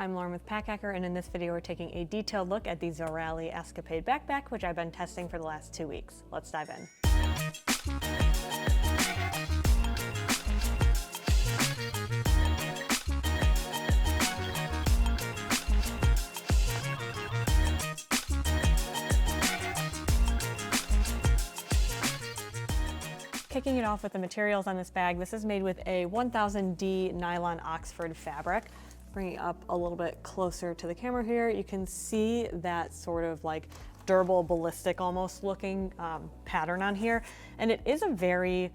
I'm Lauren with Pack Hacker, and in this video we're taking a detailed look at the Zorali Escapade backpack, which I've been testing for the last 2 weeks. Let's dive in. Kicking it off with the materials on this bag, this is made with a 1000D nylon Oxford fabric. Bringing it up a little bit closer to the camera here, you can see that sort of like durable, ballistic almost looking pattern on here. And it is a very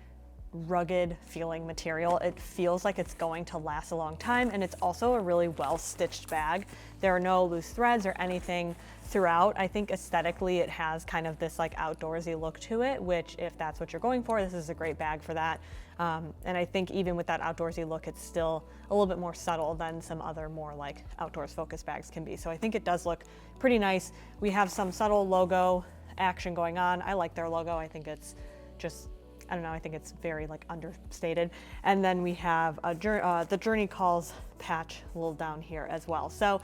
rugged feeling material. It feels like it's going to last a long time, and it's also a really well stitched bag. There are no loose threads or anything throughout. I think aesthetically it has kind of this like outdoorsy look to it, which if that's what you're going for, this is a great bag for that. And I think even with that outdoorsy look, it's still a little bit more subtle than some other more like outdoors focused bags can be. So I think it does look pretty nice. We have some subtle logo action going on. I like their logo. I think it's just, I don't know, I think it's very like understated. And then we have the Journey Calls patch a little down here as well. So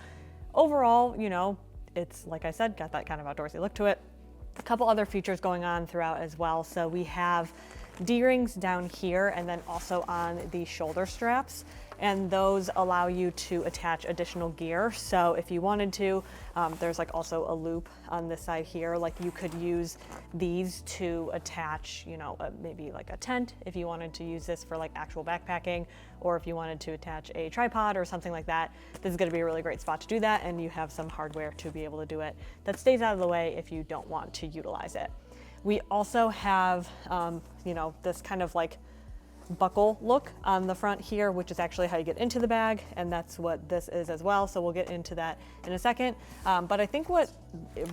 overall, you know, it's, like I said, got that kind of outdoorsy look to it. A couple other features going on throughout as well. So we have D-rings down here and then also on the shoulder straps. And those allow you to attach additional gear. So if you wanted to, there's like also a loop on this side here. Like you could use these to attach, you know, maybe like a tent if you wanted to use this for like actual backpacking, or if you wanted to attach a tripod or something like that. This is gonna be a really great spot to do that, and you have some hardware to be able to do it that stays out of the way if you don't want to utilize it. We also have, you know, this kind of like buckle look on the front here, which is actually how you get into the bag, and that's what this is as well. So we'll get into that in a second. But I think what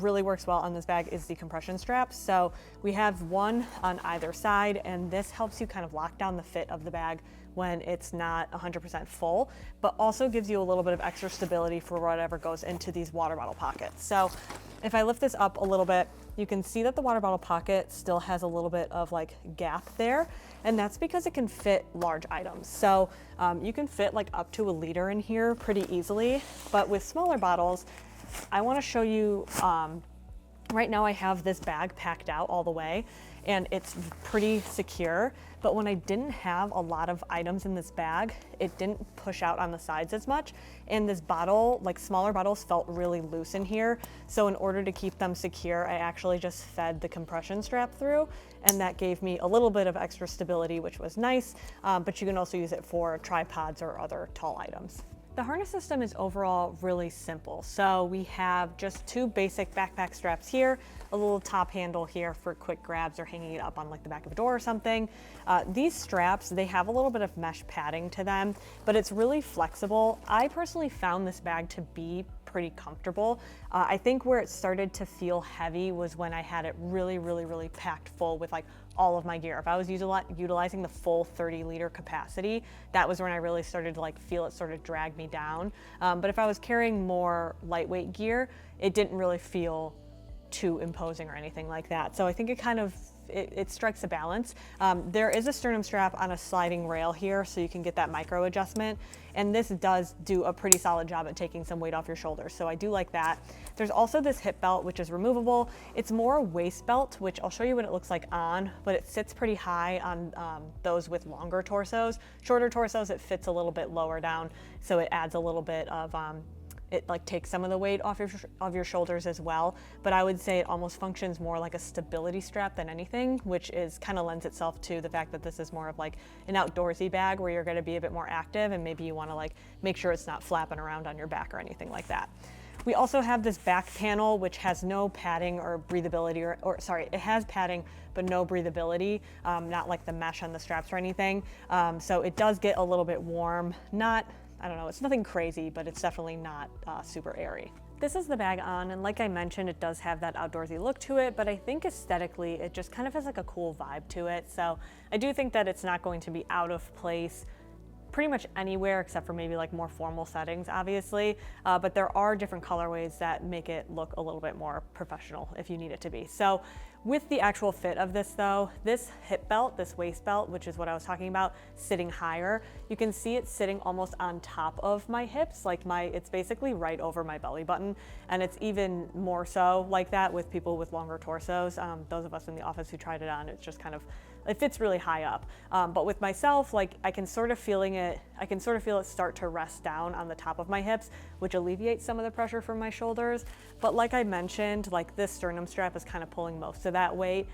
really works well on this bag is the compression straps. So we have one on either side, and this helps you kind of lock down the fit of the bag when it's not 100% full, but also gives you a little bit of extra stability for whatever goes into these water bottle pockets. So if I lift this up a little bit, you can see that the water bottle pocket still has a little bit of like gap there, and that's because it can fit large items. So you can fit like up to 1 liter in here pretty easily, but with smaller bottles, I want to show you, right now I have this bag packed out all the way and it's pretty secure, but when I didn't have a lot of items in this bag, it didn't push out on the sides as much, and this bottle, like smaller bottles, felt really loose in here. So in order to keep them secure, I actually just fed the compression strap through, and that gave me a little bit of extra stability, which was nice, but you can also use it for tripods or other tall items. The harness system is overall really simple. So we have just 2 basic backpack straps here, a little top handle here for quick grabs or hanging it up on like the back of a door or something. These straps, they have a little bit of mesh padding to them, but it's really flexible. I personally found this bag to be pretty comfortable. I think where it started to feel heavy was when I had it really packed full with like all of my gear. If I was utilizing the full 30-liter capacity, that was when I really started to like feel it sort of drag me down. But if I was carrying more lightweight gear, it didn't really feel too imposing or anything like that. So I think it kind of, it strikes a balance. There is a sternum strap on a sliding rail here, so you can get that micro adjustment. And this does do a pretty solid job at taking some weight off your shoulders. So I do like that. There's also this hip belt, which is removable. It's more a waist belt, which I'll show you what it looks like on, but it sits pretty high on those with longer torsos. Shorter torsos, it fits a little bit lower down. So it adds a little bit of, it like takes some of the weight off your shoulders as well, but I would say it almost functions more like a stability strap than anything, which is kind of lends itself to the fact that this is more of like an outdoorsy bag where you're going to be a bit more active, and maybe you want to like make sure it's not flapping around on your back or anything like that. We also have this back panel, which has no padding or breathability, or sorry, it has padding, but no breathability, not like the mesh on the straps or anything. So it does get a little bit warm, I don't know, it's nothing crazy, but it's definitely not super airy. This is the bag on, and like I mentioned, it does have that outdoorsy look to it, but I think aesthetically, it just kind of has like a cool vibe to it. So I do think that it's not going to be out of place pretty much anywhere except for maybe like more formal settings, obviously. But there are different colorways that make it look a little bit more professional if you need it to be. So with the actual fit of this though, this hip belt, this waist belt, which is what I was talking about, sitting higher, you can see it sitting almost on top of my hips, like it's basically right over my belly button. And it's even more so like that with people with longer torsos. Those of us in the office who tried it on, it's just kind of, it fits really high up. But with myself, like I can sort of feel it start to rest down on the top of my hips, which alleviates some of the pressure from my shoulders. But like I mentioned, like this sternum strap is kind of pulling most of that weight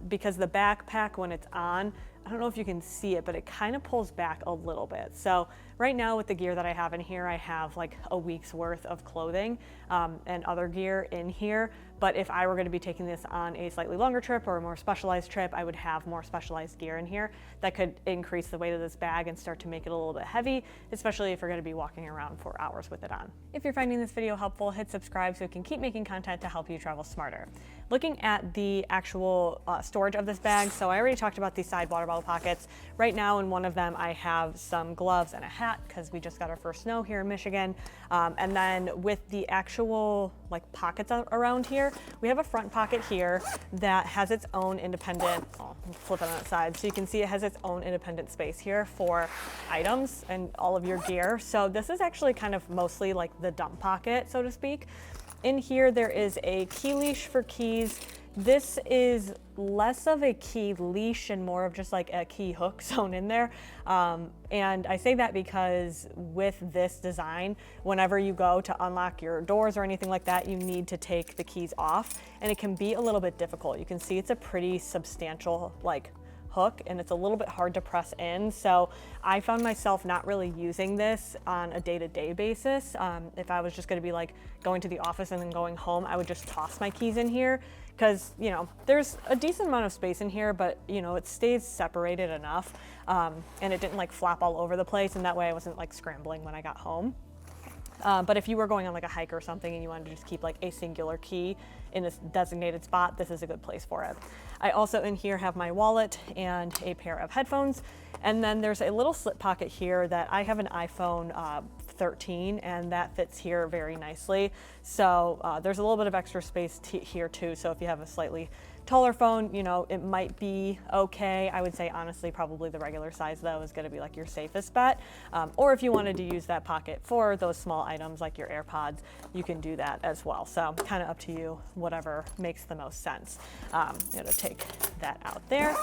because the backpack, when it's on, I don't know if you can see it, but it kind of pulls back a little bit. So right now with the gear that I have in here, I have like a week's worth of clothing and other gear in here. But if I were going to be taking this on a slightly longer trip or a more specialized trip, I would have more specialized gear in here that could increase the weight of this bag and start to make it a little bit heavy, especially if you're going to be walking around for hours with it on. If you're finding this video helpful, hit subscribe so we can keep making content to help you travel smarter. Looking at the actual storage of this bag, so I already talked about these side water bottle pockets. Right now in one of them I have some gloves and a hat because we just got our first snow here in Michigan. And then with the actual like pockets around here, we have a front pocket here that has its own independent, flip it on its side, so you can see it has its own independent space here for items and all of your gear. So this is actually kind of mostly like the dump pocket, so to speak. In here there is a key leash for keys. This is less of a key leash and more of just like a key hook sewn in there. And I say that because with this design, whenever you go to unlock your doors or anything like that, you need to take the keys off and it can be a little bit difficult. You can see it's a pretty substantial like hook and it's a little bit hard to press in. So I found myself not really using this on a day-to-day basis. If I was just going to be like going to the office and then going home, I would just toss my keys in here because, you know, there's a decent amount of space in here, but you know, it stays separated enough and it didn't like flop all over the place, and that way I wasn't like scrambling when I got home. But if you were going on like a hike or something and you wanted to just keep like a singular key in a designated spot, this is a good place for it. I also in here have my wallet and a pair of headphones. And then there's a little slip pocket here that I have an iPhone 13 and that fits here very nicely. So there's a little bit of extra space here too. So if you have a slightly taller phone, you know, it might be okay. I would say honestly, probably the regular size though is gonna be like your safest bet. Or if you wanted to use that pocket for those small items like your AirPods, you can do that as well. So kind of up to you, whatever makes the most sense. I'm gonna take that out there.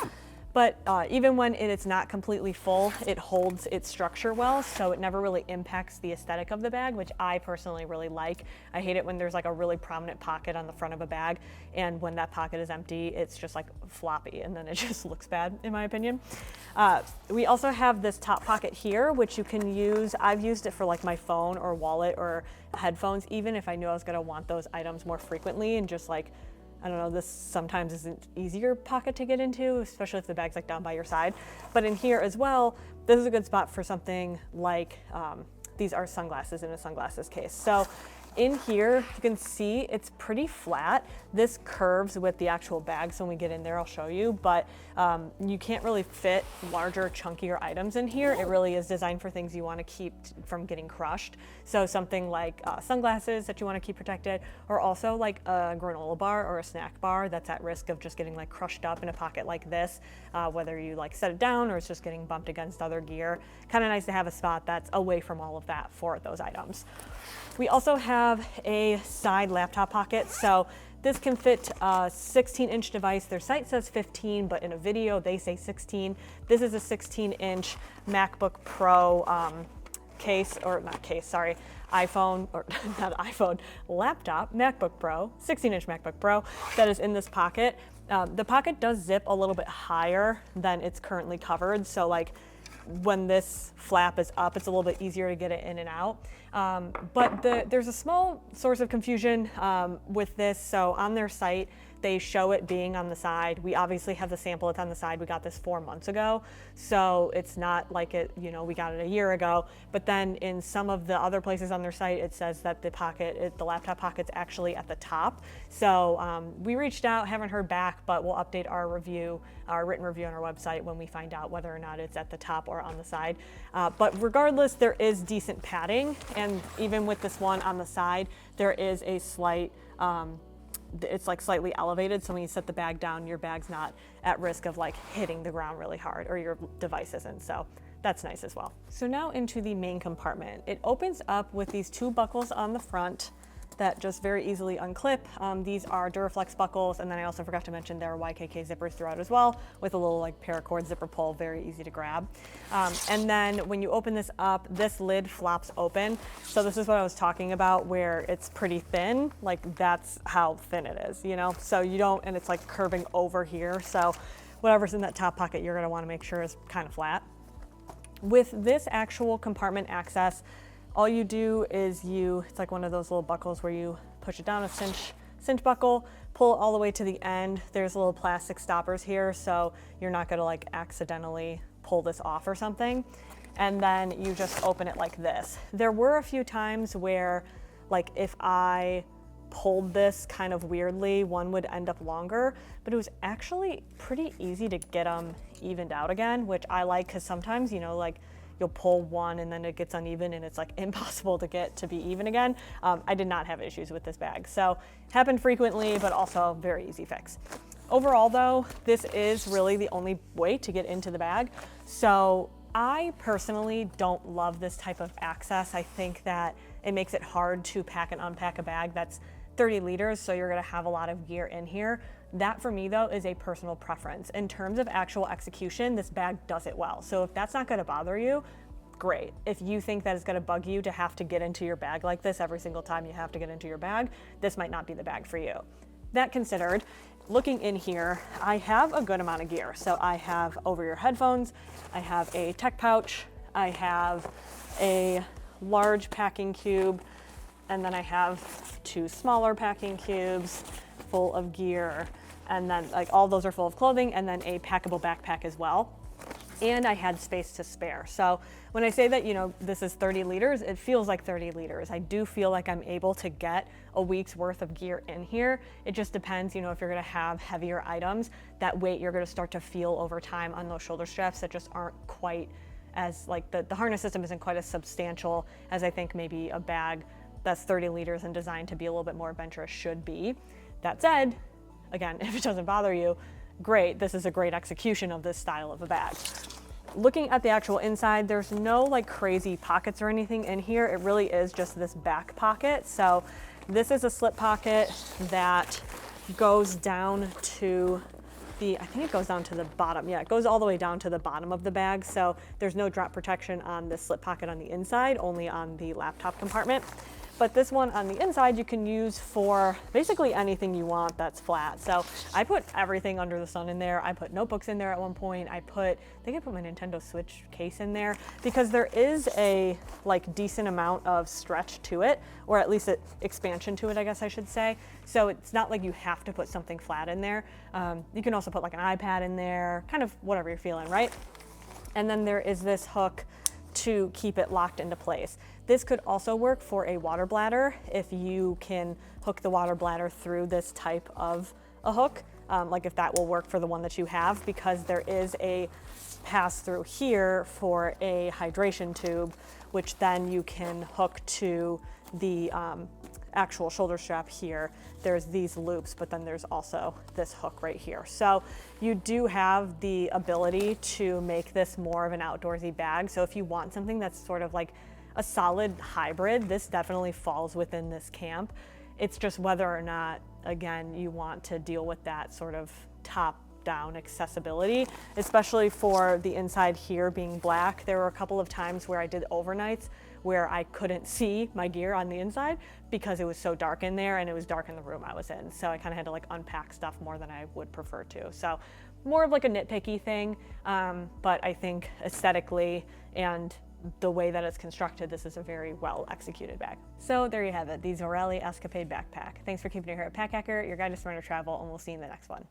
But even when it's not completely full, it holds its structure well, so it never really impacts the aesthetic of the bag, which I personally really like. I hate it when there's like a really prominent pocket on the front of a bag, and when that pocket is empty, it's just like floppy, and then it just looks bad, in my opinion. We also have this top pocket here, which you can use. I've used it for like my phone or wallet or headphones, even if I knew I was gonna want those items more frequently, and just like, I don't know, this sometimes isn't easier pocket to get into, especially if the bag's like down by your side. But in here as well, this is a good spot for something like, these are sunglasses in a sunglasses case. So in here, you can see it's pretty flat. This curves with the actual bag, so when we get in there, I'll show you, but you can't really fit larger, chunkier items in here. It really is designed for things you want to keep from getting crushed. So something like sunglasses that you want to keep protected, or also like a granola bar or a snack bar that's at risk of just getting like crushed up in a pocket like this, whether you like set it down or it's just getting bumped against other gear. Kind of nice to have a spot that's away from all of that for those items. We also have a side laptop pocket. So this can fit a 16-inch device. Their site says 15, but in a video they say 16. This is a 16-inch MacBook Pro case, or not case, sorry, iPhone, or not iPhone, laptop, MacBook Pro, 16-inch MacBook Pro that is in this pocket. The pocket does zip a little bit higher than it's currently covered. So like when this flap is up, it's a little bit easier to get it in and out. But there's a small source of confusion with this. So on their site, they show it being on the side. We obviously have the sample, it's on the side. We got this 4 months ago. So it's not like it, you know, we got it a year ago. But then in some of the other places on their site, it says that the laptop pocket's actually at the top. So we reached out, haven't heard back, but we'll update our written review on our website when we find out whether or not it's at the top or on the side. But regardless, there is decent padding. And even with this one on the side, there is a slight, it's like slightly elevated, so when you set the bag down, your bag's not at risk of like hitting the ground really hard, or your device isn't, so that's nice as well. So now into the main compartment. It opens up with these 2 buckles on the front that just very easily unclip. These are Duraflex buckles, and then I also forgot to mention there are YKK zippers throughout as well, with a little like paracord zipper pull, very easy to grab. And then when you open this up, this lid flops open. So this is what I was talking about, where it's pretty thin, like that's how thin it is, you know? So you don't, and it's like curving over here. So whatever's in that top pocket, you're gonna wanna make sure is kind of flat. With this actual compartment access, all you do is it's like one of those little buckles where you push it down, a cinch buckle, pull all the way to the end. There's little plastic stoppers here, so you're not gonna like accidentally pull this off or something. And then you just open it like this. There were a few times where, like, if I pulled this kind of weirdly, one would end up longer, but it was actually pretty easy to get them evened out again, which I like, because sometimes, you know, like, you'll pull one and then it gets uneven and it's like impossible to get to be even again. I did not have issues with this bag. So happened frequently, but also very easy fix. Overall though, this is really the only way to get into the bag. So I personally don't love this type of access. I think that it makes it hard to pack and unpack a bag that's 30 liters, so you're gonna have a lot of gear in here. That for me though is a personal preference. In terms of actual execution, this bag does it well. So if that's not gonna bother you, great. If you think that it's gonna bug you to have to get into your bag like this every single time you have to get into your bag, this might not be the bag for you. That considered, looking in here, I have a good amount of gear. So I have over-ear headphones, I have a tech pouch, I have a large packing cube, and then I have 2 smaller packing cubes full of gear, and then like all those are full of clothing, and then a packable backpack as well. And I had space to spare. So when I say that, you know, this is 30 liters, it feels like 30 liters. I do feel like I'm able to get a week's worth of gear in here. It just depends, you know, if you're gonna have heavier items, that weight you're gonna start to feel over time on those shoulder straps that just aren't quite as, like the harness system isn't quite as substantial as I think maybe a bag that's 30 liters and designed to be a little bit more adventurous should be. That said, again, if it doesn't bother you, great, this is a great execution of this style of a bag. Looking at the actual inside, there's no like crazy pockets or anything in here. It really is just this back pocket. So this is a slip pocket that goes down to I think it goes down to the bottom. Yeah, it goes all the way down to the bottom of the bag. So there's no drop protection on this slip pocket on the inside, only on the laptop compartment. But this one on the inside you can use for basically anything you want that's flat. So I put everything under the sun in there. I put notebooks in there at one point. I think I put my Nintendo Switch case in there, because there is a like decent amount of stretch to it, or at least expansion to it, I guess I should say. So it's not like you have to put something flat in there. You can also put like an iPad in there, kind of whatever you're feeling, right? And then there is this hook to keep it locked into place. This could also work for a water bladder if you can hook the water bladder through this type of a hook, like if that will work for the one that you have, because there is a pass through here for a hydration tube, which then you can hook to the actual shoulder strap here. There's these loops, but then there's also this hook right here. So you do have the ability to make this more of an outdoorsy bag. So if you want something that's sort of like a solid hybrid, this definitely falls within this camp. It's just whether or not, again, you want to deal with that sort of top-down accessibility, especially for the inside here being black. There were a couple of times where I did overnights where I couldn't see my gear on the inside because it was so dark in there and it was dark in the room I was in. So I kind of had to like unpack stuff more than I would prefer to. So more of like a nitpicky thing, but I think aesthetically and the way that it's constructed, this is a very well executed bag. So there you have it, the Zorali Escapade backpack. Thanks for keeping it here at Pack Hacker, your guide to smarter travel, and we'll see you in the next one.